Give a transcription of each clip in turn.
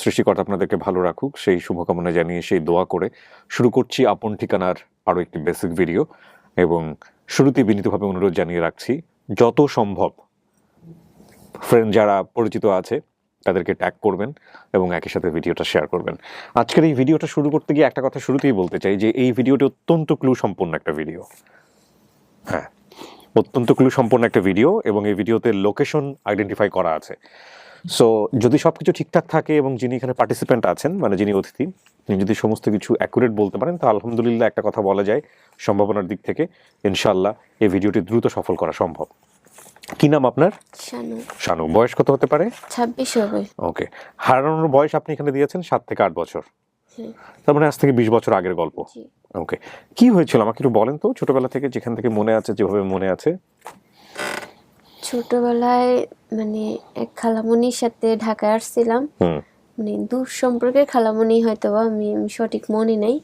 সৃষ্টিকর্তা আপনাদেরকে ভালো রাখুক সেই শুভকামনা জানিয়ে সেই দোয়া করে শুরু করছি আপন ঠিকানার আরও একটি বেসিক ভিডিও। এবং শুরুতেই বিনীতভাবে অনুরোধ জানিয়ে রাখছি, যত সম্ভব ফ্রেন্ড যারা পরিচিত আছে তাদেরকে ট্যাগ করবেন এবং একই সাথে ভিডিওটা শেয়ার করবেন। আজকের এই ভিডিওটা শুরু করতে গিয়ে একটা কথা শুরুতেই বলতে চাই যে এই ভিডিওটি অত্যন্ত ক্লু সম্পন্ন একটা ভিডিও। হ্যাঁ, অত্যন্ত ক্লু সম্পন্ন একটা ভিডিও এবং এই ভিডিওতে লোকেশন আইডেন্টিফাই করা আছে। সো যদি সব কিছু ঠিকঠাক থাকে এবং যিনি এখানে পার্টিসিপেন্ট আছেন, মানে যিনি অতিথি, তিনি যদি সমস্ত কিছু অ্যাকুরেট বলতে পারেন, তো আলহামদুলিল্লাহ একটা কথা বলা যায়, সম্ভাবনার দিক থেকে ইনশাআল্লাহ এই ভিডিওটি দ্রুত সফল করা সম্ভব। কি নাম আপনার? শানু। শানু। বয়স কত হতে পারে? 26 হবে। ওকে। হারানোর বয়স আপনি এখানে দিয়েছেন 7 থেকে 8 বছর। তার মানে আজ থেকে 20 বছর আগের গল্প। ওকে। কি হয়েছিল আমাকে একটু বলেন তো, ছোটবেলা থেকে যেখান থেকে মনে আছে, যেভাবে মনে আছে। ছোটবেলায় মানে এক খালামণির সাথে ঢাকায় আসছিলাম, মানে দূর সম্পর্কে খালামণি হয়তো আমি সঠিক মনে নেই।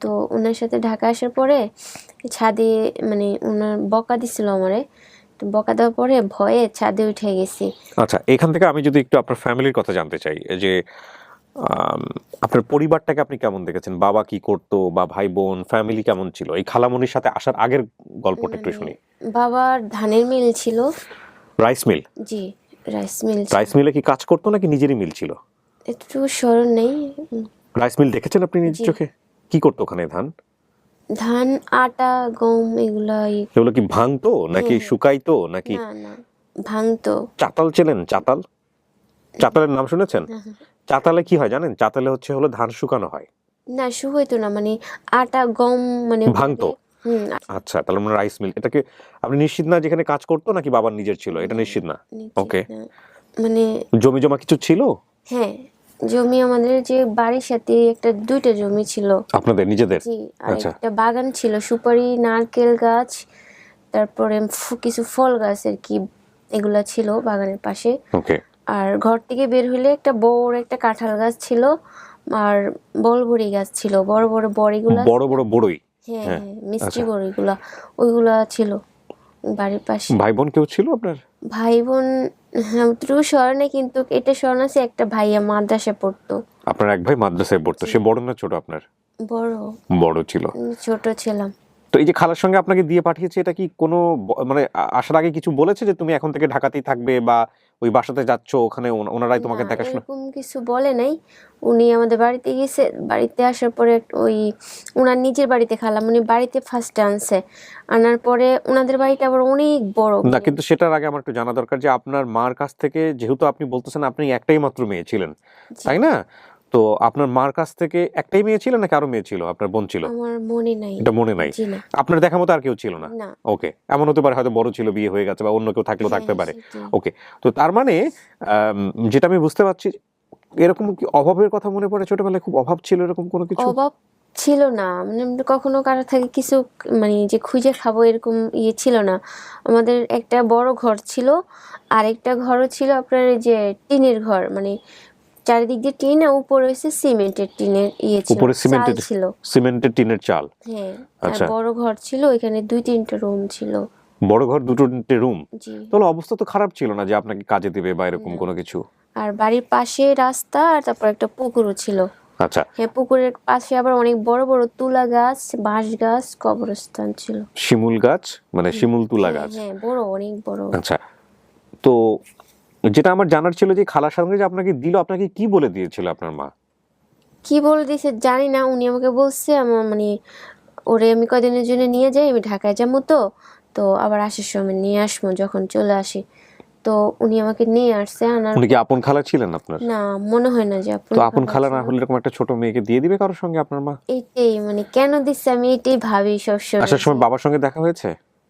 তো ওনার সাথে ঢাকা আসার পরে ছাদে মানে ওনার বকা দিছিল আমারে, তো বকা দেওয়ার পরে ভয়ে ছাদে উঠে গেছি। আচ্ছা, এখান থেকে আমি যদি একটু আপনার ফ্যামিলির কথা জানতে চাই, যে আপনার পরিবারটাকে আপনি কেমন দেখেছেন, বাবা কি করতো বা ভাই বোন ফ্যামিলি কেমন ছিল, এই খালামণির সাথে আসার আগের গল্পটা একটু শুনি। বাবার ধানের মিল ছিল। Rice mill? জি, রাইস মিল। রাইস মিলে কি কাজ করতো নাকি নিজেরই মিল ছিল? একটু স্মরণ নেই। রাইস মিল দেখেছেন আপনি নিজের চোখে? কি করতো ওখানে? ধান, আটা, গম এগুলো কি ভাঙতো নাকি শুকাইতো নাকি? না না, ভাঙতো। চাতাল চেনেন? চাতাল, চাতালের নাম শুনেছেন? চাতালে কি হয় জানেন? চাতালে হলো ধান শুকানো হয়। না, শুকাইতো না, মানে আটা গম মানে ভাঙতো। আচ্ছা, তাহলে মানে রাইস মিল। এটাকে আপনি নিশ্চিত না যেখানে কাজ করতো নাকি বাবার নিজের ছিল? এটা নিশ্চিত না। ওকে। মানে জমি জমা কিছু ছিল? হ্যাঁ, জমি আমাদের যে বাড়ির সাথে একটা দুইটা জমি ছিল। আপনাদের নিজেদের? জি, আর একটা বাগান ছিল, সুপারি, নারকেল গাছ, তারপরে কিছু ফল গাছ আর কি, এগুলা ছিল বাগানের পাশে। ওকে। আর ঘর থেকে বের হলে একটা বড় একটা কাঁঠাল গাছ ছিল, আর বড়বড়ি গাছ ছিল, বড় বড় বড়িগুলা। বড় বড় বড়ই? হ্যাঁ, মিষ্টি বড়িগুলা, ওইগুলা ছিল বাড়ির পাশে। ভাই বোন কেউ ছিল আপনার? ভাই বোন অতটুকু স্মরণে, কিন্তু এটা স্মরণ আছে একটা ভাইয়া মাদ্রাসায় পড়তো। আপনার এক ভাই মাদ্রাসায় পড়তো। সে বড় না ছোট আপনার? বড়। বড় ছিল। ছোট ছিলাম। তো এই যে খালার সঙ্গে আপনাকে দিয়ে পাঠিয়েছে, এটা কি কোনো মানে আসার আগে কিছু বলেছে যে তুমি এখন থেকে ঢাকাতেই থাকবে বা ওই বাসাতে যাচ্ছ, ওখানে ওনারাই তোমাকে দেখাশোনা? এরকম কিছু বলে নাই। উনি আমাদের বাড়িতে গেছে, বাড়িতে আসার পরে ওই ওনার নিজের বাড়িতে খালাম, উনি বাড়িতে ফার্স্টে আনছে, আনার পরে ওনাদের বাড়িটা আবার অনেক বড়। না, কিন্তু সেটার আগে আমার একটু জানা দরকার যে আপনার মার কাছ থেকে, যেহেতু আপনি বলতেছেন আপনি একটাই মাত্র মেয়ে ছিলেন, তাই না? তো আপনার মার কাছ থেকে একটাই মেয়ে ছিল নাকি আরো মেয়ে ছিল? আপনার বোন ছিল? আমার মনে নাই। এটা মনে নাই? আপনার দেখা মতো আর কেউ ছিল না? ওকে। এমন হতে পারে হয়তো বড় ছিল, বিয়ে হয়ে গেছে, বা অন্য কেউ থাকলেও থাকতে পারে। ওকে। তো তার মানে যেটা আমি বুঝতে পারছি, এরকম কি অভাবের কথা মনে পড়ে? ছোটবেলায় খুব অভাব ছিল এরকম কোনো কিছু? অভাব ছিল না, মানে কখনো কারো থেকে কিছু মানে যে খুঁজে খাবো এরকম ছিল না। আমাদের একটা বড় ঘর ছিল, আর একটা ঘরও ছিল আপনার যে টিনের ঘর, মানে চারিদিক দিয়ে টিন, উপরে হচ্ছে সিমেন্টের টিনের ছিল, উপরে সিমেন্টের ছিল, সিমেন্টের টিনের চাল। হ্যাঁ। আচ্ছা, বড় ঘর ছিল, এখানে 2-3টা রুম ছিল। বড় ঘর, 2-3টে রুম? তাহলে অবস্থা তো খারাপ ছিল না যে আপনাকে কাজে দিবে বা এরকম কোনো কিছু। আর বাড়ির পাশে রাস্তা, আর তারপর একটা পুকুরও ছিল। আচ্ছা। হ্যাঁ, পুকুরের পাশে আবার অনেক বড় বড় তুলা গাছ, বাঁশ গাছ, কবরস্থান ছিল। শিমুল গাছ, মানে শিমুল তুলা গাছ? হ্যাঁ, বড়, অনেক বড়। আচ্ছা। তো যেটা আমার জানার ছিল যে খালার সঙ্গে যে আপনাকে দিল, আপনাকে কি বলে দিয়েছিল আপনার মা? কি বলে দিয়েছে জানি না, উনি আমাকে বলছে আমার মানে ওরে আমি কদিনের জন্য নিয়ে যাই, আমি ঢাকায় যাবো, তো আবার আসার সময় নিয়ে আসবো যখন চলে আসি। তো উনি আমাকে নিয়ে আসছে। উনি কি আপন খালা ছিলেন আপনার? না, মনে হয় না যে আপন। তো আপন খালা না হলে এরকম একটা ছোট মেয়েকে দিয়ে দিবে কারোর সঙ্গে আপনার মা? এইটাই মানে কেন দিচ্ছে আমি এটাই ভাবি সবসময়। আসার সময় বাবার সঙ্গে দেখা হয়েছে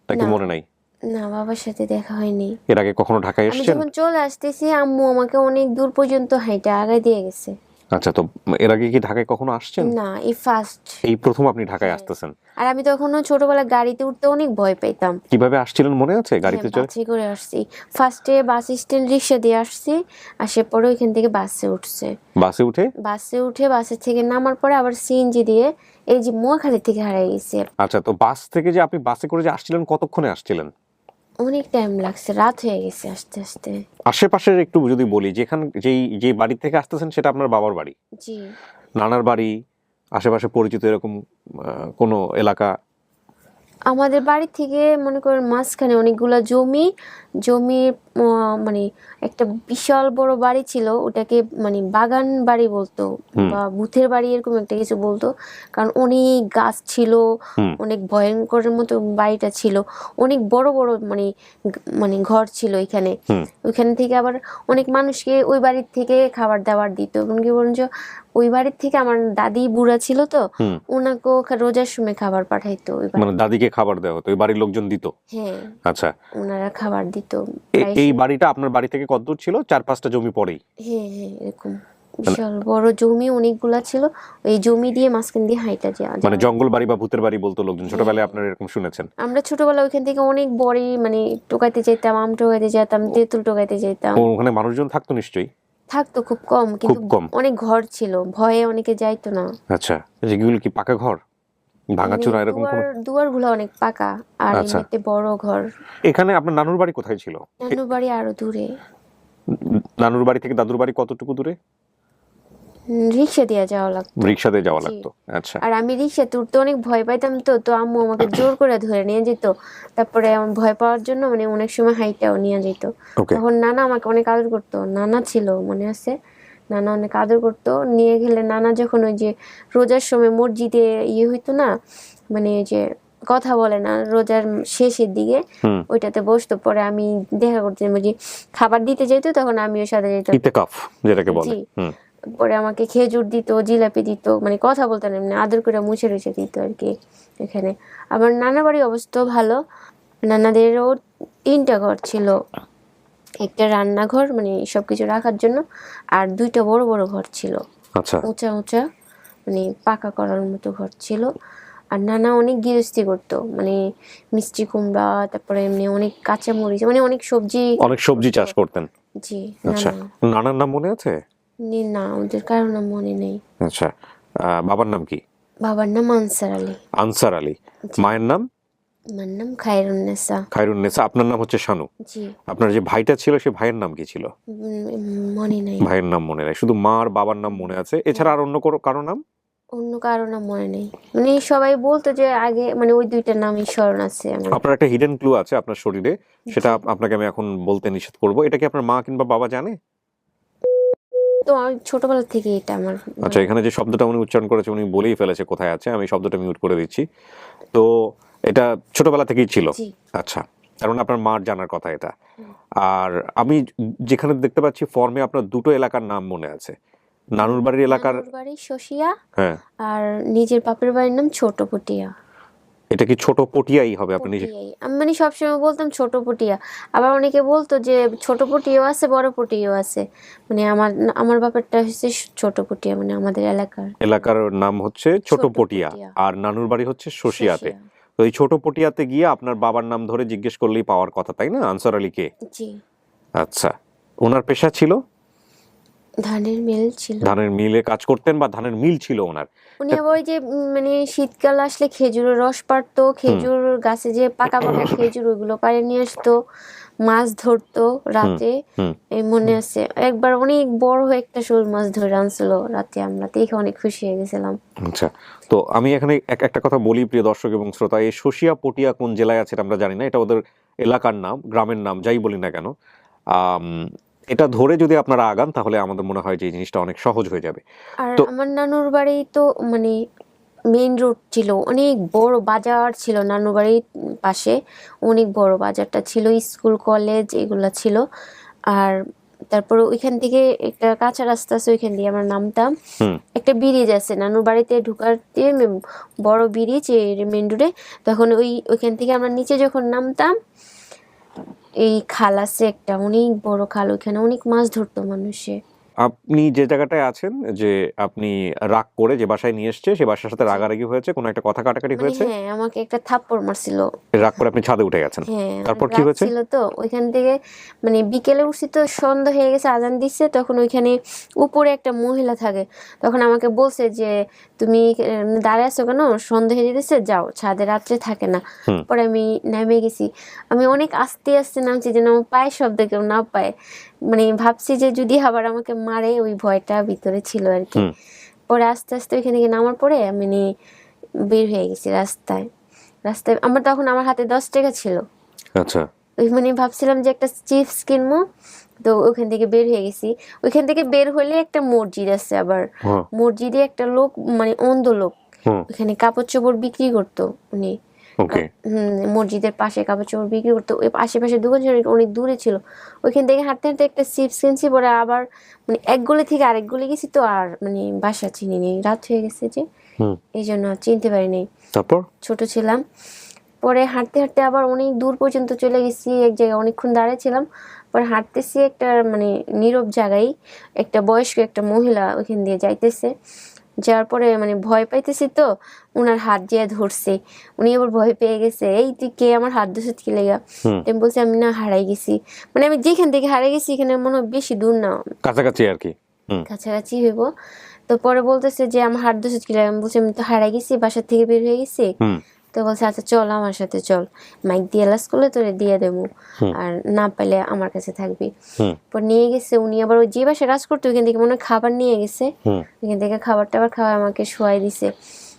নাকি মনে নাই? না, বাবার সাথে দেখা হয়নি। এর আগে কখনো ঢাকায় আমি এসেছেন? যখন চলে আসতেছি আম্মু আমাকে অনেক দূর পর্যন্ত হাইটা আগায় দিয়ে গেছে। আচ্ছা, তো এর আগে কি ঢাকায় কখনো আসছেন? না, এই ফার্স্ট। এই প্রথম আপনি ঢাকায় আসতেছেন? আর আমি তখনও ছোটবেলায় গাড়িতে উঠতে অনেক ভয় পেতাম। কিভাবে আসছিলেন মনে আছে? গাড়িতে চড়ে? বাসে করে আসছি। ফার্স্টে বাস স্ট্যান্ড রিক্সা দিয়ে আসছি, আসার পরে ওইখান থেকে বাসে উঠছে। বাসে উঠে? বাসের থেকে নামার পরে আবার সিএনজি দিয়ে এই যে মোয়াখালী থেকে হারিয়ে গেছে। আচ্ছা, তো বাস থেকে যে আপনি বাসে করে যে আসছিলেন, কতক্ষণে আসছিলেন? অনেক টাইম লাগছে, রাত হয়ে গেছে আস্তে আস্তে। আশেপাশের একটু যদি বলি, যে বাড়ি থেকে আসতেছেন সেটা আপনার বাবার বাড়ি, জি। নানার বাড়ি, আশেপাশে পরিচিত এরকম কোনো এলাকা? আমাদের বাড়ি থেকে মনে করেন মাঝখানে অনেকগুলা জমি, জমির মানে একটা বিশাল বড় বাড়ি ছিল, ওটাকে মানে বাগান বাড়ি বলতো বা ভূতের বাড়ি এরকম একটা কিছু বলতো, কারণ অনেক গাছ ছিল, অনেক ভয়ঙ্করের মতো বাড়িটা ছিল, অনেক বড় বড় মানে ঘর ছিল এখানে। ওইখান থেকে আবার অনেক মানুষকে ওই বাড়ির থেকে খাবার দাবার দিত, এমনকি বরঞ্চ ওই বাড়ির থেকে আমার দাদি বুড়া ছিল তো, ওনাকেও রোজার সময় খাবার পাঠাইতো ওই মানে দাদিকে খাবার দেওয়া হতো, ওই বাড়ির লোকজন দিত? হ্যাঁ, আচ্ছা, ওনারা খাবার দিত। এই বাড়িটা আপনার বাড়ি থেকে কত দূর ছিল? 4-5টা জমি পরেই? হ্যাঁ হ্যাঁ, এরকম বিশাল বড় জমি অনেকগুলা ছিল, এই জমি দিয়ে মাঝখান দিয়ে হাইটা মানে জঙ্গল বাড়ি বা ভূতের বাড়ি বলতো লোকজন, ছোটবেলায় আপনারা এরকম শুনেছেন? আমরা ছোটবেলা ওইখান থেকে অনেক বড় মানে টোকাইতে যেতাম, আম টোকাইতে যেতাম, তেঁতুল টোকাইতে যেতাম। ওখানে মানুষজন থাকতো নিশ্চয়ই? থাকতো খুব কম, কিন্তু অনেক ঘর ছিল, ভয়ে অনেকে যাইতো না। আচ্ছা, যেগুলো কি পাকা ঘর, ভাঙাচোরা এরকম কোনো? দুয়ার গুলো অনেক পাকা, আর এমনিতে বড় ঘর। এখানে আপনার নানুর বাড়ি কোথায় ছিল? নানুর বাড়ি আরো দূরে। নানুর বাড়ি থেকে দাদুর বাড়ি কতটুকু দূরে? রিক্সা দিয়ে যাওয়া লাগতো। রিক্সা দিয়ে যাওয়া লাগতো, আচ্ছা। আর আমি রিক্সাতে উঠতে অনেক ভয় পাইতাম, তো আম্মু আমাকে জোর করে ধরে নিয়ে যেত, তারপরে আমার ভয় পাওয়ার জন্য মানে অনেক সময় হাইটাও নিয়ে যেত। তখন নানা আমাকে অনেক আদর করতো, নানা ছিল মনে আছে, নানা অনেক আদর করতো। নিয়ে গেলে নানা যখন ওই যে রোজার সময় মসজিদে হইতো না, মানে যে কথা বলে না রোজার শেষের দিকে, ওইটাতে বসতো, পরে আমি দেখা করতে যে খাবার দিতে যেত, তখন আমিও সাথে যেতাম, ইতেকাফ যেটাকে বলে। পরে আমাকে খেজুর দিত, জিলাপি দিত, মানে কথা বলতেন এমনি আদর করে মুছে রুছে দিত আর কি এখানে। আমার নানা বাড়ির অবস্থা ভালো, নানাদেরও 3টা ঘর ছিল, একটা রান্নাঘর মানে সবকিছু রাখার জন্য, আর 2টা বড় বড় ঘর ছিল, উঁচা উঁচা মানে পাকা করার মতো ঘর ছিল। আর নানা অনেক গৃহস্থী করতো, মানে মিষ্টি কুমড়া, তারপরে এমনি অনেক কাঁচা মরিচ, মানে অনেক সবজি চাষ করতেন। জি। আচ্ছা, নানার নাম মনে আছে? না, ওদের কারো নাম মনে নেই। আচ্ছা, বাবার নাম কি? বাবার নাম আনসার আলী। আনসার আলী। মায়ের নাম? মায়ের নাম খায়রুন্নেসা। খায়রুন্নেসা। আপনার নাম হচ্ছে শানু। জি। আপনার যে ভাইটা ছিল সে ভাইয়ের নাম কি ছিল? মনে নাই। ভাইয়ের নাম মনে নাই, শুধু মা আর বাবার নাম মনে আছে, এছাড়া আর অন্য কারো নাম? অন্য কারো নাম মনে নেই, মানে সবাই বলতো যে আগে মানে ওই 2টার নামই স্মরণ আছে আমার। আপনার একটা হিডেন ক্লু আছে আপনার শরীরে, সেটা আপনাকে আমি এখন বলতে নিষেধ করব। এটা কি আপনার মা কিংবা বাবা জানে? তো আমি ছোটবেলা থেকে এটা আমার। আচ্ছা, এখানে যে শব্দটা উনি উচ্চারণ করেছে উনি বলেই ফেলেছে কোথায় আছে, আমি শব্দটা মিউট করে দিচ্ছি। তো এটা ছোটবেলা থেকেই ছিল? আচ্ছা, কারণ আপনার মার জানার কথা এটা। আর আমি যেখানে দেখতে পাচ্ছি ফর্মে আপনার 2টো এলাকার নাম মনে আছে, নানুর বাড়ির এলাকার? নানুর বাড়ি শশিয়া, হ্যাঁ, আর নিজের বাপের বাড়ির নাম ছোট পটিয়া। এটা কি ছোট পটিয়াই হবে? আপনি নিজে? আমি মানে সবসময় বলতাম ছোট পটিয়া, আবার অনেকে বলতো যে ছোট পটিয়াও আছে বড় পটিয়াও আছে, মানে আমার বাপেরটা হচ্ছে ছোট পটিয়া, মানে আমাদের এলাকার নাম হচ্ছে ছোট পটিয়া, আর নানুর বাড়ি হচ্ছে শশিয়াতে। তো এই ছোট পটিয়াতে গিয়ে আপনার বাবার নাম ধরে জিজ্ঞেস করলেই পাওয়ার কথা, তাই না? আনসার আলীকে। জি। আচ্ছা, ওনার পেশা ছিল? ধানের মিল ছিল। ধানের মিলে কাজ করতেন বা ধানের মিল ছিল ওনার? উনি আবার ওই যে মানে শীতকাল আসলে খেজুরের রস পাড়তো, খেজুর গাছে যে পাকা পাকা খেজুর ওইগুলো পাড়ে নিয়ে আসতো, মাছ ধরতো রাতে। এই মনে আছে একবার অনেক বড় একটা শোল মাছ ধরে আনছিল রাতে, আমরা দেখে অনেক খুশি হয়ে গেছিলাম। আচ্ছা, তো আমি এখানে একটা কথা বলি প্রিয় দর্শক এবং শ্রোতা, এই শশিয়া পটিয়া কোন জেলায় আছে আমরা জানি না, এটা ওদের এলাকার নাম, গ্রামের নাম, যাই বলি না কেন। এটা ধরে যদি আপনারা আগান তাহলে আমাদের মনে হয় যে এই জিনিসটা অনেক সহজ হয়ে যাবে। আর আমার নানুর বাড়ি তো মানে মেইন রোড ছিল, অনেক বড় বাজার ছিল নানুর বাড়ির পাশে, অনেক বড় বাজারটা ছিল, স্কুল কলেজ এগুলা ছিল। আর তারপরে ওইখান থেকে একটা কাঁচা রাস্তা আছে, ওইখান দিয়ে আমরা নামতাম, একটা ব্রিজ আছে নানুর বাড়িতে ঢুকার বড় ব্রিজ মেইন রোডে, তখন ওইখান থেকে আমরা নিচে যখন নামতাম, এই খাল আছে একটা অনেক বড় খাল, ওইখানে অনেক মাছ ধরতো মানুষে। আপনি যে জায়গাটায় আছেন, যে আপনি রাগ করে যে বাসায় নিয়ে এসছে, সে বাসার সাথে রাগারাগি হয়েছে, কোনো একটা কথা কাটাকাটি মানে হয়েছে, হ্যাঁ আমাকে একটা থাপ্পড় মারছিল। রাগ করে আপনি ছাদে উঠে গেছেন। হ্যাঁ তারপর অনেক কি রাত হয়েছে? ছিল তো ওইখান থেকে, মানে বিকেলে উঠছি তো সন্ধ্যা হয়ে গেছে, আজান দিচ্ছে, তখন ওইখানে উপরে একটা মহিলা থাকে, তখন আমাকে বলছে যে তুমি দাঁড়ায় আছো কেন, সন্ধ্যা হয়ে যেতেছে, যাও, ছাদে রাত্রে থাকে না। হুম। পরে আমি নেমে গেছি, আমি অনেক আস্তে আস্তে নামছি যেন আমার পায়ে শব্দ কেউ না পায়, মানে ভাবছি যে যদি আবার আমাকে মারে, ওই ভয়টা ভিতরে ছিল আর কি। হুম। পরে আস্তে আস্তে ওইখান থেকে নামার পরে আমি বের হয়ে গেছি রাস্তায়। রাস্তায় আমার তখন আমার হাতে 10 টাকা ছিল। আচ্ছা। ওই মানে ভাবছিলাম যে একটা চিপস কিনবো, তো ওখান থেকে বের হয়ে গেছি। ওইখান থেকে বের হলে একটা মসজিদ আছে, আবার হ্যাঁ। মসজিদে একটা লোক, মানে অন্ধ লোক, হুম। ওখানে কাপড় চোপড় বিক্রি করতো উনি। ওকে। মসজিদের পাশে কাপড় চোপড় বিক্রি করতো, ওই আশেপাশে দোকান ছিল, অনেক দূরে ছিল। ওইখান থেকে হাঁটতে হাঁটতে একটা চিপস কিনছি, পরে আবার মানে এক গলি থেকে আরেক গলি গেছি, তো আর মানে বাসা চিনি নেই, রাত হয়ে গেছে যে, হুম। এই জন্য আর চিনতে পারিনি, তারপর? ছোট ছিলাম। পরে হাঁটতে হাঁটতে আবার অনেক দূর পর্যন্ত চলে গেছি, এক জায়গায় অনেকক্ষণ দাঁড়িয়েছিলাম। পরে হাঁটতেছি একটা মানে নীরব জায়গায়, একটা বয়স্ক একটা মহিলা ওইখান দিয়ে যাইতেছে, যাওয়ার পরে মানে ভয় পাইতেছি, তো ওনার হাত দিয়ে ধরছে, উনি আবার ভয় পেয়ে গেছে, এই তুই কে, আমার হাত ধরছিস কি লেগা? হুম। আমি বলছি আমি না হারাই গেছি, মানে আমি যেখান থেকে হারাই গেছি এখানে মনে হয় বেশি দূর না, কাছাকাছি আর কি। হুম। কাছাকাছি হইব। তো পরে বলতেছে যে আমার হাত ধরছিস কি লেগা? আমি বলছি আমি তো হারাই গেছি, বাসার থেকে বের হয়ে গেছি। হুম। তো বলছে আচ্ছা চল আমার সাথে চল, মাইক দিয়ে লাস করলে তোরে দিয়ে দেবো, হুম। আর না পাইলে আমার কাছে থাকবি। হুম। পর নিয়ে গেছে উনি, আবার ওই যে বাসায় কাজ করতো ওইখান থেকে মনে হয় খাবার নিয়ে গেছে, হুম। ওইখান থেকে খাবার টাবার খাওয়া আমাকে শোয়াই দিছে।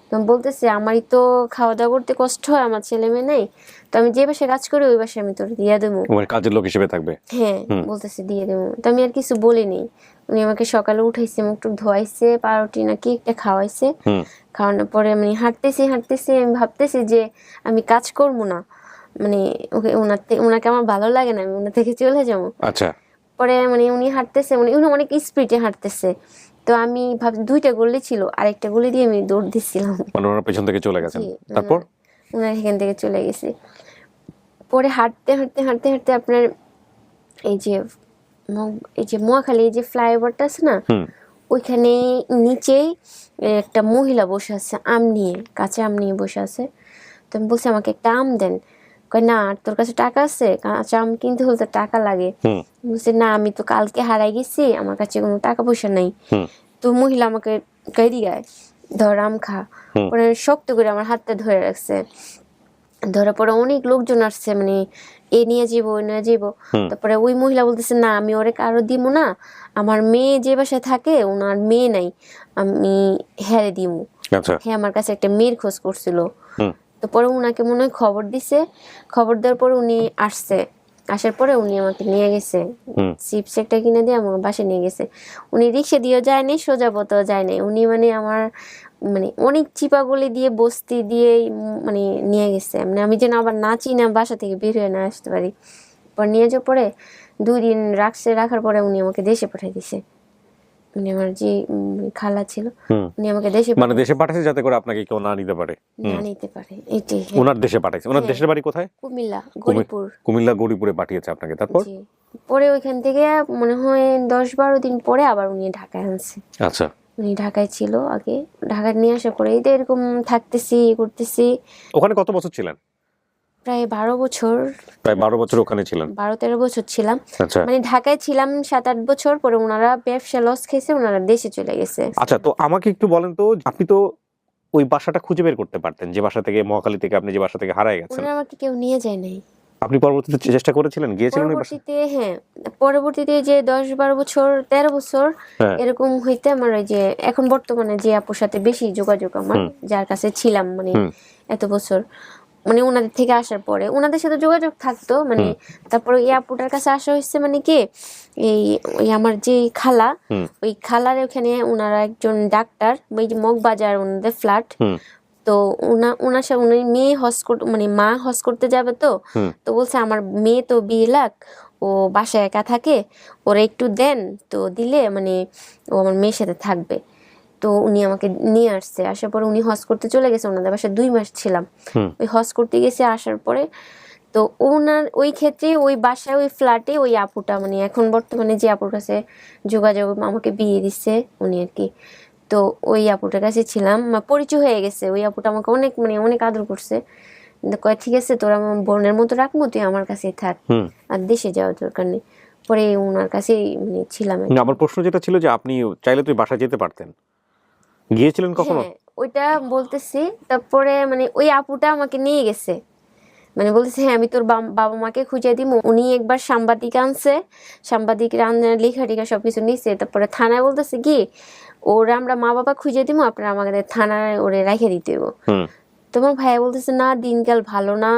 তো বলতেছে আমারই তো খাওয়া দাওয়া করতে কষ্ট হয়, আমার ছেলে মেয়ে নেই, তো আমি যে বাসায় কাজ করি ওই বাসায় আমি তোর দিয়ে দেবো। ওর কাজের লোক হিসেবে থাকবে। হ্যাঁ বলতেছে দিয়ে দেবো, তো আমি আর কিছু বলিনি। উনি আমাকে সকালে উঠাইছে, মুখ টুক ধোয়াইছে, পাউরুটি নাকি একটা খাওয়াইছে। হুম। খাওয়ানোর পরে আমি হাঁটতেছি হাঁটতেছি, আমি ভাবতেছি যে আমি কাজ করবো না, মানে ওকে ওনাকে আমার ভালো লাগে না, আমি ওনার থেকে চলে যাবো। আচ্ছা। পরে মানে উনি হাঁটতেছে, মানে উনি অনেক স্পিডে হাঁটতেছে, তো আমি ভাব 2টা গলি ছিল, আরেকটা গলি দিয়ে আমি দৌড় দিচ্ছিলাম। মানে ওনার পেছন থেকে চলে গেছেন। জি, তারপর? ওনার এখান থেকে চলে গেছি। পরে হাঁটতে হাঁটতে হাঁটতে হাঁটতে আপনার এই যে এই যে মহাখালী এই যে ফ্লাইওভারটা আছে না, হুম। ওইখানে নিচেই একটা মহিলা বসে আছে, আম নিয়ে, কাঁচা আম নিয়ে বসে আছে। তো আমি বলছি আমাকে একটা আম দেন, কয় না তোর কাছে টাকা আছে, কাঁচা আম কিনতে হলে তো টাকা লাগে। হুম। বলছি না আমি তো কালকে হারাই গেছি, আমার কাছে কোনো টাকা পয়সা নাই। হুম। তো মহিলা আমাকে কই গায় ধর আম খা। হুম। পরে শক্ত করে আমার হাতটা ধরে রাখছে, ধরার পরে অনেক লোকজন আসছে, মানে এ নিয়ে যাবো ওই নিয়ে যাবো। হুম। তারপরে ওই মহিলা বলতেছে না আমি ওরে কারো দিব না, আমার মেয়ে যে বাসায় থাকে ওনার মেয়ে নাই, আমি হেরে দিমু। আচ্ছা। হ্যাঁ আমার কাছে একটা মেয়ের খোঁজ করছিল। হুম। তো পরে উনাকে মনে হয় খবর দিছে, খবর দেওয়ার পরে উনি আসছে, আসার পরে উনি আমাকে নিয়ে গেছে, হুম। চিপস একটা কিনে দিয়ে আমার বাসায় নিয়ে গেছে। উনি রিক্সা দিয়েও যায়নি, সোজা পথেও যায় নাই, উনি মানে আমার মানে অনেক চিপাগুলি দিয়ে বস্তি দিয়ে মানে নিয়ে গেছে, মানে আমি যেন আবার না চিনা বাসা থেকে বের হয়ে না আসতে পারি। পর নিয়ে যাওয়ার পরে 2 দিন রাখার পরে উনি আমাকে দেশে পাঠিয়ে দিছে, মানে আমার যে খালা ছিল হুম। উনি আমাকে দেশে মানে দেশে পাঠাইছে যাতে করে আপনাকে কেউ না নিতে পারে। না নিতে পারে, এটাই। হ্যাঁ। ওনার দেশে পাঠাইছে। ওনার হ্যাঁ। দেশের বাড়ি কোথায়? কুমিল্লা গরিপুর। কুমিল্লা গৌরীপুরে পাঠিয়েছে আপনাকে। তারপর? জি। পরে ওইখান থেকে মনে হয় 10-12 দিন পরে আবার উনি ঢাকায় আনছে। আচ্ছা। উনি ঢাকায় ছিল আগে, ঢাকায় নিয়ে আসার পরে এই তো এরকম থাকতেছি করতেছি। ওখানে কত বছর ছিলেন? প্রায় 12 বছর, প্রায় 12 বছর ওখানে ছিলেন। 12-13 বছর ছিলাম। আচ্ছা। মানে ঢাকায় ছিলাম 7-8 বছর, পরে ওনারা ব্যবসা লস খেয়েছে, ওনারা দেশে চলে গেছে। আচ্ছা, তো আমাকে একটু বলেন তো, আপনি তো ওই বাসাটা খুঁজে বের করতে পারতেন, যে বাসা থেকে, মহাখালী থেকে আপনি যে বাসা থেকে হারায় গেছেন। ওনারা আমাকে কেউ নিয়ে যায় নাই। আপনি পরবর্তীতে চেষ্টা করেছিলেন, গিয়েছিলেন ওই বাসায়? পরবর্তীতে হ্যাঁ, পরবর্তীতে যে 10-12 বছর 13 বছর হ্যাঁ। এরকম হইতে আমার ওই যে এখন বর্তমানে যে আপুর সাথে বেশি যোগাযোগ আমার, যার কাছে ছিলাম মানে এত বছর, মানে ওনাদের থেকে আসার পরে ওনাদের সাথে যোগাযোগ থাকতো, মানে তারপরে এই আপুটার কাছে আসা হয়েছে, মানে কি এই ওই আমার যে খালা, ওই খালার ওখানে ওনারা একজন ডাক্তার, ওই যে মগবাজার ওনাদের ফ্ল্যাট, তো ওনার সাথে উনি মেয়ে মানে মা হজ করতে যাবে, তো বলছে আমার মেয়ে তো 20 লাখ, ও বাসায় একা থাকে, ওরা একটু দেন, তো দিলে মানে ও আমার মেয়ের সাথে থাকবে। তো উনি আমাকে নিয়ে আসছে, আসার পরে উনি হজ করতে চলে গেছে, ওনাদের বাসায় 2 মাস ছিলাম। ওই হজ করতে গেছে, আসার পরে তো ওনার ওই ক্ষেত্রে ওই বাসায় ওই ফ্ল্যাটে ওই আপুটা মানে এখন বর্তমানে যে আপুর কাছে যোগাযোগ আমাকে বিয়ে দিচ্ছে উনি আর কি, তো ওই আপুটার কাছে ছিলাম, পরিচয় হয়ে গেছে। ওই আপুটা আমাকে অনেক মানে অনেক আদর করছে, কয় ঠিক আছে তোরা আমার বোনের মতো রাখবো, তুই আমার কাছেই থাক, আর দেশে যাওয়ার দরকার নেই। পরে ওনার কাছেই মানে ছিলাম। আমার প্রশ্ন যেটা ছিল যে আপনি চাইলে তুই বাসায় যেতে পারতেন, গিয়েছিলেন কখনো? হ্যাঁ ওইটা বলতেছি। তারপরে মানে ওই আপুটা আমাকে নিয়ে গেছে, মানে বলতেছে হ্যাঁ আমি তোর বাবা মাকে খুঁজে দিব। উনি একবার সাংবাদিক আনছে, সাংবাদিক লেখা টেখা সবকিছু নিচ্ছে। তারপরে থানায় বলতেছে কি ওরা আমরা মা বাবা খুঁজে দিব, আপনারা আমাদের থানায় ওরে রেখে দিতে হবে। তোমার ভাইয়া বলতেছে না দিনকাল ভালো না,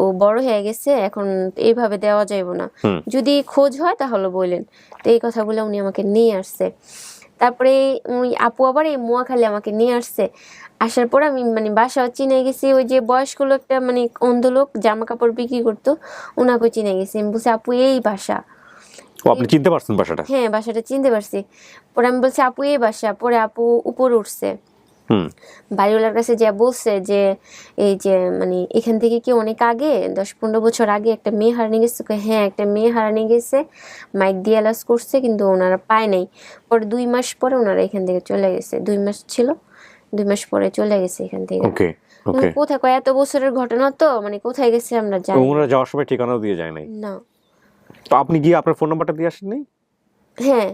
ও বড় হয়ে গেছে, এখন এইভাবে দেওয়া যাইব না, যদি খোঁজ হয় তাহলে বললেন। তো এই কথা বলে উনি আমাকে নিয়ে আসছে। তারপরে ওই আপু আবার এই মোয়াখালী আমাকে নিয়ে আসছে। আসার পর আমি মানে বাসাও চিনে গেছি, ওই যে বয়স্ক লোক একটা মানে অন্ধ লোক জামা কাপড় বিক্রি করতো, ওনাকে চিনে গেছি। আমি বলছি আপু এই বাসা। আপনি চিনতে পারছেন বাসাটা? হ্যাঁ বাসাটা চিনতে পারছি। পরে আমি বলছি আপু এই বাসা। পরে আপু উপরে উঠছে, বাড়িওয়ালার কাছে যা বলছে যে এই যে মানে এখান থেকে কি অনেক আগে 10-15 বছর আগে একটা মেয়ে হারানো গেছে। হ্যাঁ একটা মেয়ে হারানো গেছে, মাইক দিয়ে এলাজ করছে, কিন্তু ওনারা পায় নাই। পরে 2 মাস পরে ওনারা এখান থেকে চলে গেছে। 2 মাস ছিল, 2 মাস পরে চলে গেছে এখান থেকে। কোথায় কয় এত বছরের ঘটনা তো মানে কোথায় গেছে আমরা জানি। ওনারা যাওয়ার সময় ঠিকানাও দিয়ে যায় নাই? না। তো আপনি গিয়ে আপনার ফোন নাম্বারটা দিয়ে আসেননি? হ্যাঁ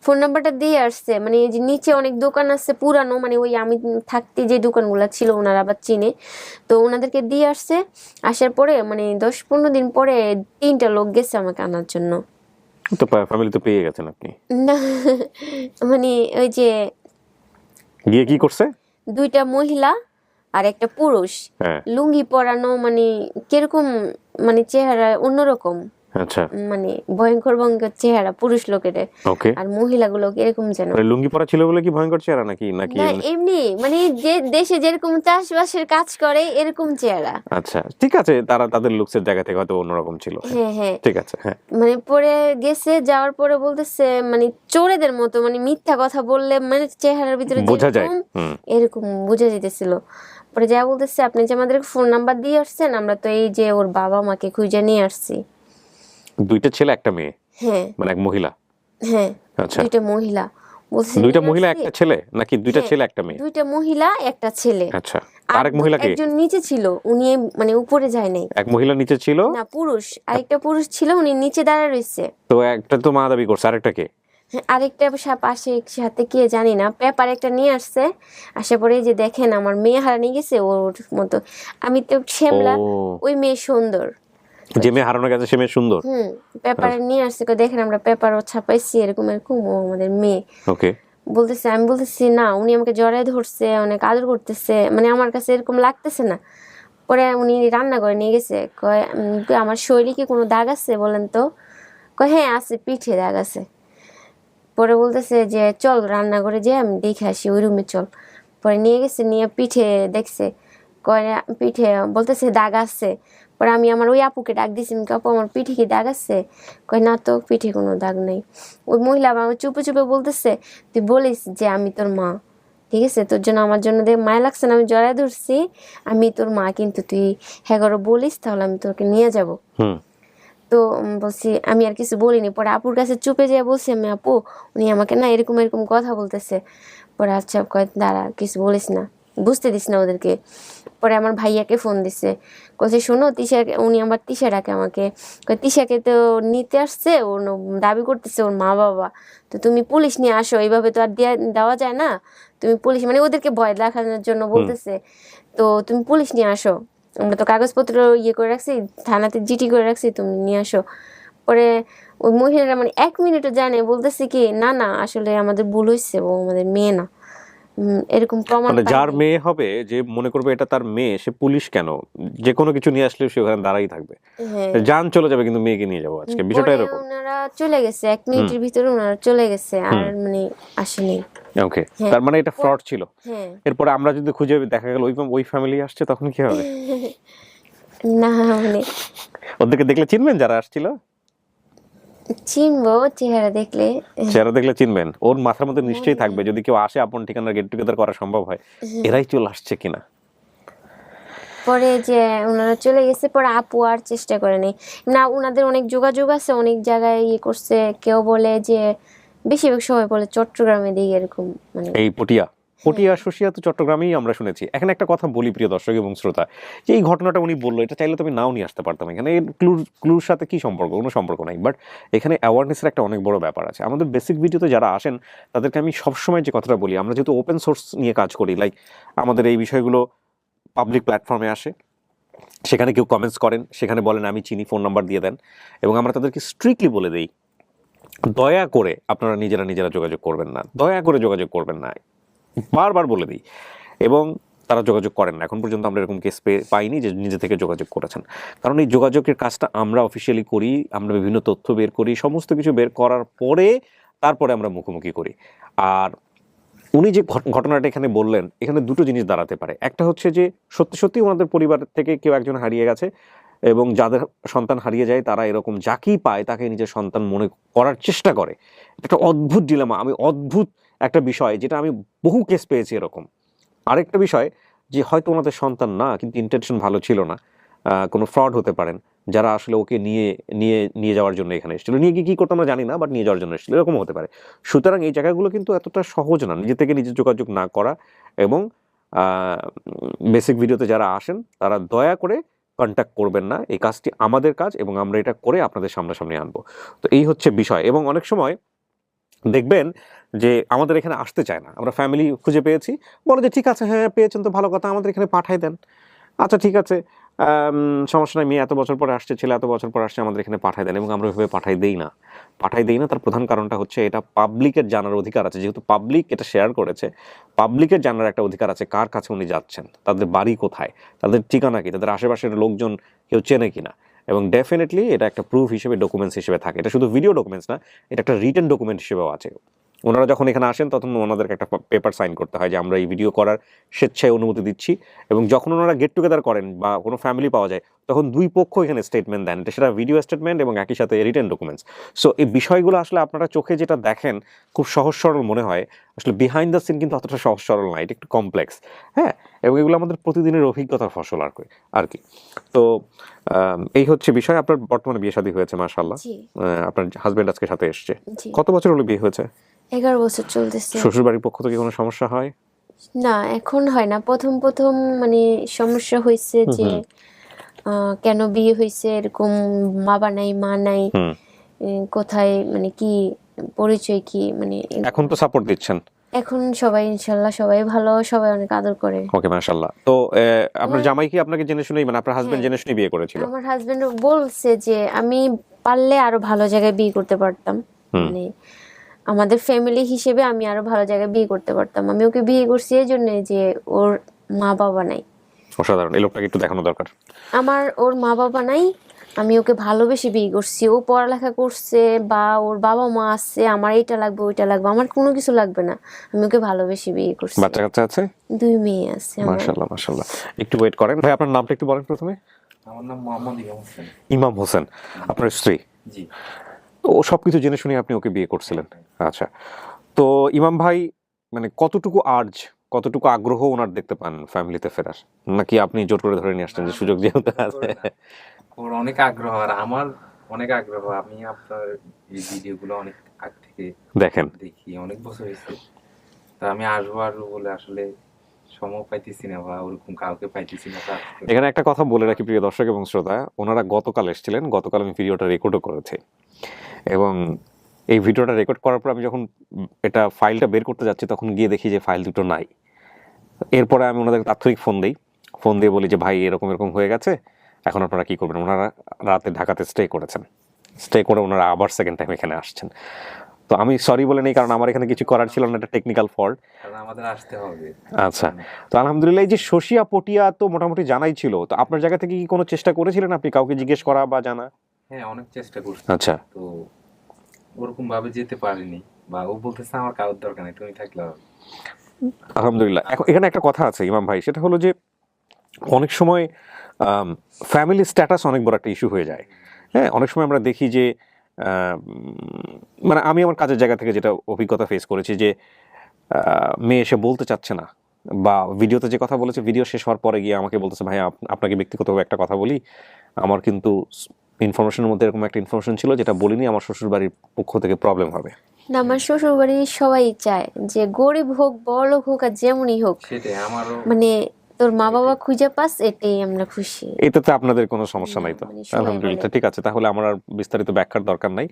ফোন নাম্বারটা দিয়ে আসছে, মানে এই যে নিচে অনেক দোকান আছে পুরানো, মানে ওই আমি থাকতে যে দোকানগুলো ছিল ওনারা আবার চিনে, তো ওনাদেরকে দিয়ে আসছে। আসার পরে মানে 10-15 দিন পরে 3টা লোক গেছে আমাকে আনার জন্য। তো ফ্যামিলি তো পেয়ে গেছেন আপনি? না মানে ওই যে গিয়ে কি করছে? 2টা মহিলা আর একটা পুরুষ, লুঙ্গি পরানো, মানে কিরকম মানে চেহারা অন্যরকম, আচ্ছা মানে ভয়ঙ্কর ভয়ঙ্কর চেহারা পুরুষ লোকের। আর মহিলাগুলো এরকম যেন লুঙ্গি পরা ছিল বলে কি ভয়ঙ্কর চেহারা নাকি? নাকি না এমনি মানে যে দেশে যেরকম চাষবাসের কাজ করে এরকম চেহারা। আচ্ছা ঠিক আছে, তারা তাদের লুকসের জায়গা থেকে হয়তো অন্যরকম ছিল। হ্যাঁ হ্যাঁ ঠিক আছে। হ্যাঁ মানে পরে গেছে, যাওয়ার পরে বলতেছে মানে চোরেদের মতো, মানে মিথ্যা কথা বললে মানে চেহারার ভিতরে বোঝা যায়, এরকম বোঝা যেতেছিল। পরে যা বলতেছে আপনি যে আমাদের ফোন নাম্বার দিয়ে আসছেন, আমরা তো এই যে ওর বাবা মাকে খুঁজে নিয়ে আসছি। 2টা ছেলে একটা মেয়ে? হ্যাঁ মানে এক মহিলা? হ্যাঁ আচ্ছা 2টা মহিলা। বলছে 2টা মহিলা একটা ছেলে নাকি 2টা ছেলে একটা মেয়ে? 2টা মহিলা একটা ছেলে। আচ্ছা আরেক মহিলা কে? একজন নিচে ছিল, উনি মানে উপরে যায় নাই। এক মহিলা নিচে ছিল না পুরুষ, আরেকটা পুরুষ ছিল, উনি নিচে দাঁড়ায় রয়েছে। তো একটা তো মা দাবি করছে, আরেকটা কে? আরেকটা পাশে সাথে কে জানি না, পেপার একটা নিয়ে আসছে। আসে পরে যে দেখেন আমার মেয়ে হারানি গেছে ওর মতো। আমি তো শ্যামলা, ওই মেয়ে সুন্দর, যে মেয়ে হারানো গেছে সে মেয়ে সুন্দর। পেপার নিয়ে আসছে, দেখেন আমরা পেপারও ছাপাইছি এরকম এরকম, ও আমাদের মেয়ে। ওকে বলতেছে, আমি বলতেছি না, উনি আমাকে জড়ায় ধরছে, অনেক আদর করতেছে, মানে আমার কাছে এরকম লাগতেছে না। পরে উনি রান্না করে নিয়ে গেছে, কয় আমার শরীরে কি কোনো দাগ আছে বলেন তো? কয় হ্যাঁ আছে, পিঠে দাগ আছে। পরে বলতেছে যে চল রান্না করে যে আমি দেখে আসি, ওই রুমে চল। পরে নিয়ে গেছে, নিয়ে পিঠে দেখছে, কয় পিঠে বলতেছে দাগ আছে। পরে আমি আমার ওই আপুকে ডাক দিছি, আপু আমার পিঠে কি দাগ আছে? কয় না তো, পিঠে কোনো দাগ নেই। ওই মহিলা আমার চুপে চুপে বলতেছে তুই বলিস যে আমি তোর মা, ঠিক আছে, তোর জন্য আমার জন্য দেখ মায়া লাগছে না, আমি জড়ায় ধরছি, আমি তোর মা, কিন্তু তুই হ্যাঁ বলিস তাহলে আমি তোকে নিয়ে যাব। তো বলছি আমি আর কিছু বলিনি। পরে আপুর কাছে চুপে যেয়ে বলছি আমি, আপু উনি আমাকে না এরকম এরকম কথা বলতেছে। পরে আচ্ছা কয় দাঁড়া কিছু বলিস না, বুঝতে দিস না ওদেরকে। পরে আমার ভাইয়াকে ফোন দিছে, বলছে শোনো তিশাকে, উনি আমার তিশা ডাকে আমাকে, তিশাকে তো নিতে আসছে, ওর দাবি করতেছে ওর মা বাবা, তো তুমি পুলিশ নিয়ে আসো, এইভাবে তো আর দেওয়া যায় না, তুমি পুলিশ মানে ওদেরকে ভয় দেখানোর জন্য বলতেছে, তো তুমি পুলিশ নিয়ে আসো, আমরা তো কাগজপত্র ইয়ে করে রাখছি, থানাতে জিটি করে রাখছি, তুমি নিয়ে আসো। পরে ওই মহিলারা মানে 1 মিনিটও জানে, বলতেছে কি না না আসলে আমাদের ভুল হয়েছে, ও আমাদের মেয়ে না, এরকম প্রমাণ। মানে যার মেয়ে হবে, যে মনে করবে এটা তার মেয়ে, সে পুলিশ কেন, যে কোনো কিছু নিয়ে আসলে সে ওখানে দাঁড়াই থাকবে, জান চলে যাবে কিন্তু মেয়েকে নিয়ে যাবো আজকে, বিষয়টা এরকম। ওনারা চলে গেছে 1 মিনিটের ভিতরে, ওনারা চলে গেছে, আর মানে আসেনি। ওকে তার মানে এটা ফ্রড ছিল। এরপরে আমরা যদি খুঁজে দেখা গেল ওই ফ্যামিলি আসছে, তখন কি হবে? না মানে ওদেরকে দেখলে চিনবেন যারা আসছিল? চিনবো, চেহারা দেখলে। চেহারা দেখলে চিনবেন? ওর মাথার মধ্যে নিশ্চয়ই থাকবে যদি কেউ আসে আপন ঠিকানার গেট টুগেদার করা সম্ভব হয়, এরাই চলে আসছে কিনা। পরে যে ওনারা চলে গেছে, পরে আপু আর চেষ্টা করেনি না। ওনাদের অনেক যোগাযোগ আছে, অনেক জায়গায় ইয়ে করছে। কেউ বলে যে, বেশিরভাগ সবাই বলে চট্টগ্রামে দিকে এরকম, মানে এই পটিয়া শশিয়া তো চট্টগ্রামেই আমরা শুনেছি। এখানে একটা কথা বলি প্রিয় দর্শক এবং শ্রোতা, যে এই ঘটনাটা উনি বললো, এটা চাইলে তুমি নাও নিয়ে আসতে পারতাম এখানে। ক্লুর সাথে কি সম্পর্ক? কোনো সম্পর্ক নাই। বাট এখানে অ্যাওয়ারনেসের একটা অনেক বড় ব্যাপার আছে। আমাদের বেসিক ভিডিওতে যারা আসেন তাদেরকে আমি সবসময় যে কথাটা বলি, আমরা যেহেতু ওপেন সোর্স নিয়ে কাজ করি, লাইক আমাদের এই বিষয়গুলো পাবলিক প্ল্যাটফর্মে আসে, সেখানে কেউ কমেন্টস করেন, সেখানে বলেন আমি চিনি, ফোন নাম্বার দিয়ে দেন, এবং আমরা তাদেরকে স্ট্রিক্টলি বলে দিই, দয়া করে আপনারা নিজেরা যোগাযোগ করবেন না, দয়া করে যোগাযোগ করবেন না, বারবার বলে দিই। এবং তারা যোগাযোগ করেন না। এখন পর্যন্ত আমরা এরকম কেস পাইনি যে নিজে থেকে যোগাযোগ করেছেন। কারণ এই যোগাযোগের কাজটা আমরা অফিসিয়ালি করি, আমরা বিভিন্ন তথ্য বের করি, সমস্ত কিছু বের করার পরে তারপরে আমরা মুখোমুখি করি। আর উনি যে ঘটনাটা এখানে বললেন, এখানে দুটো জিনিস দাঁড়াতে পারে। একটা হচ্ছে যে সত্যি সত্যি ওনাদের পরিবার থেকে কেউ একজন হারিয়ে গেছে, এবং যাদের সন্তান হারিয়ে যায় তারা এরকম যাকেই পায় তাকে নিজের সন্তান মনে করার চেষ্টা করে। একটা অদ্ভুত ডিলেমা, অদ্ভুত একটা বিষয়, যেটা আমি বহু কেস পেয়েছি এরকম। আরেকটা বিষয় যে হয়তো ওনাদের সন্তান না, কিন্তু ইন্টেনশন ভালো ছিল না, কোনো ফ্রড হতে পারেন, যারা আসলে ওকে নিয়ে যাওয়ার জন্য এখানে এসেছিল। নিয়ে গিয়ে কী করতে আমরা জানি না, বাট নিয়ে যাওয়ার জন্য এসেছিল, এরকম হতে পারে। সুতরাং এই জায়গাগুলো কিন্তু এতটা সহজ না, নিজে থেকে নিজে যোগাযোগ না করা। এবং বেসিক ভিডিওতে যারা আসেন তারা দয়া করে কন্ট্যাক্ট করবেন না। এই কাজটি আমাদের কাজ, এবং আমরা এটা করে আপনাদের সামনাসামনি আনবো। তো এই হচ্ছে বিষয়। এবং অনেক সময় দেখবেন যে আমাদের এখানে আসতে চায় না, আমরা ফ্যামিলি খুঁজে পেয়েছি, বলে যে ঠিক আছে, হ্যাঁ পেয়েছেন তো ভালো কথা, আমাদের এখানে পাঠাই দেন। আচ্ছা ঠিক আছে, সমস্যা নাই, মেয়ে এত বছর পরে আসছে, ছেলে এত বছর পরে আসছে, আমাদের এখানে পাঠাই দেন। এবং আমরা ওইভাবে পাঠাই দেই না। তার প্রধান কারণটা হচ্ছে, এটা পাবলিকের জানার অধিকার আছে। যেহেতু পাবলিক এটা শেয়ার করেছে, পাবলিকের জানার একটা অধিকার আছে কার কাছে উনি যাচ্ছেন, তাদের বাড়ি কোথায়, তাদের ঠিকানা কি, তাদের আশেপাশের লোকজন কেউ চেনে কিনা। এবং ডেফিনেটলি এটা একটা প্রুফ হিসেবে, ডকুমেন্টস হিসেবে থাকে। এটা শুধু ভিডিও ডকুমেন্টস না, এটা একটা রিটেন ডকুমেন্ট হিসেবেও আছে। ওনারা যখন এখানে আসেন তখন ওনাদেরকে একটা পেপার সাইন করতে হয় যে আমরা এই ভিডিও করার স্বেচ্ছায় অনুমতি দিচ্ছি। এবং যখন ওনারা গেট টুগেদার করেন বা কোনো ফ্যামিলি পাওয়া যায়, তখন দুই পক্ষ এখানে স্টেটমেন্ট দেন, সেটা ভিডিও স্টেটমেন্ট এবং একই সাথে রিটেন ডকুমেন্টস। সো এই বিষয়গুলো আসলে আপনারা চোখে যেটা দেখেন খুব সহজ সরল মনে হয়, আসলে বিহাইন্ড দ্য সিন কিন্তু অতটা সহজ সরল না, এটা একটু কমপ্লেক্স। হ্যাঁ, এবং এগুলো আমাদের প্রতিদিনের অভিজ্ঞতার ফসল আর কি। তো এই হচ্ছে বিষয়। আপনার বর্তমানে বিয়ে শাদী হয়েছে, মাশাআল্লাহ। আপনার হাজবেন্ড আজকে সাথে এসছে। কত বছর হলো বিয়ে হয়েছে? 11 বছর চলতেছে। শ্বশুর বাড়ির পক্ষ থেকে কোনো সমস্যা হয়? না, এখন হয় না। প্রথম মানে সমস্যা হয়েছে যে কেন বিয়ে হয়েছে, এরকম বাবা নাই, মা নাই, কোথায়, মানে কি পরিচয় কি, মানে এখন তো সাপোর্ট দিচ্ছেন? এখন সবাই ইনশাল্লাহ সবাই ভালো, সবাই অনেক আদর করে। ওকে, মাশাআল্লাহ। তো আপনার জামাই কি আপনাকে জেনে শুনেই, মানে আপনার হাজবেন্ড জেনে শুনেই বিয়ে করেছিল? আমার হাজবেন্ড বলছে যে আমি পারলে আরো ভালো জায়গায় বিয়ে করতে পারতাম, মানে আমাদের ফ্যামিলি হিসেবে আমি আরো ভালো জায়গায় বিয়ে করতে পারতাম। আমি ওকে বিয়ে করছি এই জন্য যে ওর মা বাবা নাই। অসাধারণ, এই লোকটাকে একটু দেখানো দরকার। ওর মা বাবা নাই, আমি ওকে ভালোবেসে বিয়ে করছি। ও পড়ালেখা করছে বা ওর বাবা মা আছে, আমার এইটা লাগবে ওইটা লাগবে, আমার কোনো কিছু লাগবে না, আমি ওকে ভালোবেসে বিয়ে করছি। বাচ্চা কাচ্চা আছে? 2 মেয়ে আছে। মাশাআল্লাহ মাশাআল্লাহ। একটু ওয়েট করেন ভাই, আপনার নামটা একটু বলেন প্রথমে। আমার নাম মোহাম্মদ ইমাম হোসেন। ইমাম হোসেন, আপনার স্ত্রী? জি। ও সবকিছু জেনে শুনে আপনি ওকে বিয়ে করছিলেন? আচ্ছা। তো ইমাম ভাই মানে কতটুকু আগ্রহ ওনার দেখতে পান ফ্যামিলিতে ফেরার, নাকি আপনি জোর করে ধরে নিয়ে আসছেন যে সুযোগ যেহেতু আছে? ওর অনেক আগ্রহ, আর আমার অনেক আগ্রহ। আমি আপনার এই ভিডিওগুলো অনেক আগ থেকে দেখি, অনেক বছর হয়েছে। তা আমি আসবো বলে আসলে সময় পাইতেছি না, বা ওরকম কাউকে পাইতেছি না। এখানে একটা কথা বলে রাখি প্রিয় দর্শক এবং শ্রোতা, ওনারা গতকাল এসেছিলেন, গতকাল আমি ভিডিওটা রেকর্ডও করেছি। এবং এই ভিডিওটা রেকর্ড করার পর আমি যখন এটা ফাইলটা বের করতে যাচ্ছি, তখন গিয়ে দেখি যে ফাইল দুটো নাই। এরপরে আমি ওনাদের তাৎক্ষণিক ফোন দিয়ে বলি যে ভাই এরকম হয়ে গেছে, এখন আপনারা কি করবেন? ওনারা রাতে ঢাকাতে স্টে করে ওনারা আবার সেকেন্ড টাইম এখানে আসছেন। তো আমি সরি বলে নেই, কারণ আমার এখানে কিছু করার ছিল না, এটা টেকনিক্যাল ফল্ট, কারণ আমাদের আসতে হবে। আচ্ছা। তো আলহামদুলিল্লাহ, এই যে শশিয়া পটিয়া তো মোটামুটি জানাই ছিল, তো আপনার জায়গা থেকে কি কোনো চেষ্টা করেছিলেন আপনি কাউকে জিজ্ঞেস করা বা জানা? হ্যাঁ, অনেক চেষ্টা করছি। আচ্ছা। তো ওরকম ভাবে যেতে পারিনি, বা ও বলতেছে আমার কারোর দরকার নেই, তুমি থাকলে হবে। আলহামদুলিল্লাহ। এখন এখানে একটা কথা আছে ইমাম ভাই, সেটা হলো যে অনেক সময় ফ্যামিলি স্ট্যাটাস অনেক বড় একটা ইস্যু হয়ে যায়। হ্যাঁ, অনেক সময় আমরা দেখি যে মানে আমি আমার কাজের জায়গা থেকে যেটা অভিজ্ঞতা ফেস করেছি, যে মেয়ে এসে বলতে চাচ্ছে না বা ভিডিওতে যে কথা বলেছে, ভিডিও শেষ হওয়ার পরে গিয়ে আমাকে বলতেছে ভাই আপনাকে ব্যক্তিগতভাবে একটা কথা বলি, আমার কিন্তু ইনফরমেশনের মধ্যে এরকম একটা ইনফরমেশন ছিল যেটা বলিনি, আমার শ্বশুর বাড়ির পক্ষ থেকে প্রবলেম হবে। না, আমার শ্বশুর বাড়ি সবাই চায় যে গরিব হোক বড়লোক হোক আর যেমনই হোক, সেটাই আমারও। মানে তোর মা বাবা খুঁজে পাস, এটাই আমরা খুশি। এটাতে আপনাদের কোনো সমস্যা নাই তো? মানে সবাই আলহামদুলিল্লাহ, বলে। ঠিক আছে, তাহলে আমার আর বিস্তারিত ব্যাখ্যার দরকার নাই।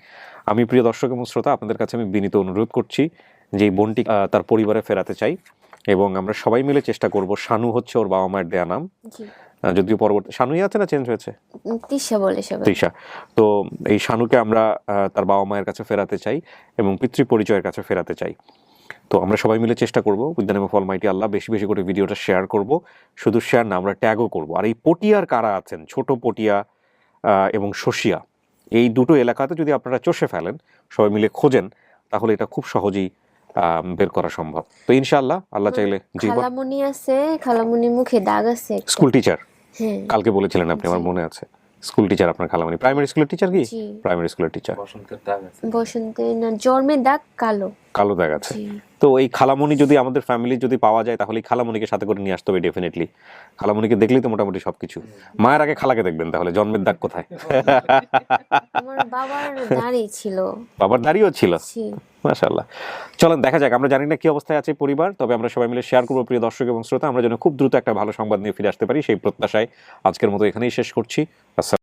আমি প্রিয় দর্শক এবং শ্রোতা, আপনাদের কাছে আমি বিনীত অনুরোধ করছি যে এই বোনটি তার পরিবারে ফেরাতে চাই, এবং আমরা সবাই মিলে চেষ্টা করব। শানু হচ্ছে ওর বাবা মায়ের দেয়া নাম, জি। যদিও পরবর্তী শানুই আছে না চেঞ্জ হয়েছে? তিশা বলে সবাই। তৃষা। তো এই শানুকে আমরা তার বাবা মায়ের কাছে ফেরাতে চাই এবং পিতৃ পরিচয়ের কাছে ফেরাতে চাই। তো আমরা সবাই মিলে চেষ্টা করব with the name of almighty Allah, বেশি বেশি করে ভিডিওটা শেয়ার করব। শুধু শেয়ার না, আমরা ট্যাগও করব। আর এই পটিয়ার কারা আছেন, ছোট পটিয়া এবং শসিয়া, এই দুটো এলাকাতে যদি আপনারা চষে ফেলেন, সবাই মিলে খোঁজেন, তাহলে এটা খুব সহজেই বের করা সম্ভব। তো ইনশাআল্লাহ, আল্লাহ চাইলে। জি, খালামণি আছে, খালামণির মুখে দাগ আছে একটা। স্কুল টিচার, হ্যাঁ কালকে বলেছিলেন আপনি, আমার মনে আছে। স্কুল টিচার আপনার খালামণি, প্রাইমারি স্কুলের টিচার কি? জি। প্রাইমারি স্কুলের টিচার। বসন্তের দাগ আছে। বসন্তে না, জন্মের দাগ কালো। কালো দাগ আছে। জি। তো এই খালামণি যদি আমাদের ফ্যামিলি যদি পাওয়া যায়, তাহলে এই খালামণিকে সাথে করে নিয়ে আসতে হবে ডেফিনেটলি। খালামণিকে দেখলেই তো মোটামুটি সবকিছু। মায়ের আগে খালাকে দেখবেন, তাহলে জন্মের দাগ কোথায়? আমার বাবার দাড়ি ছিল। বাবার দাড়িও ছিল, জি। মাশাআল্লাহ। চলেন দেখা যাক, আমরা জানি না কি অবস্থায় আছে পরিবার, তবে আমরা সবাই মিলে শেয়ার করবো প্রিয় দর্শক এবং শ্রোতা, আমরা যেন খুব দ্রুত একটা ভালো সংবাদ নিয়ে ফিরে আসতে পারি, সেই প্রত্যাশায় আজকের মতো এখানেই শেষ করছি। আসসালাম।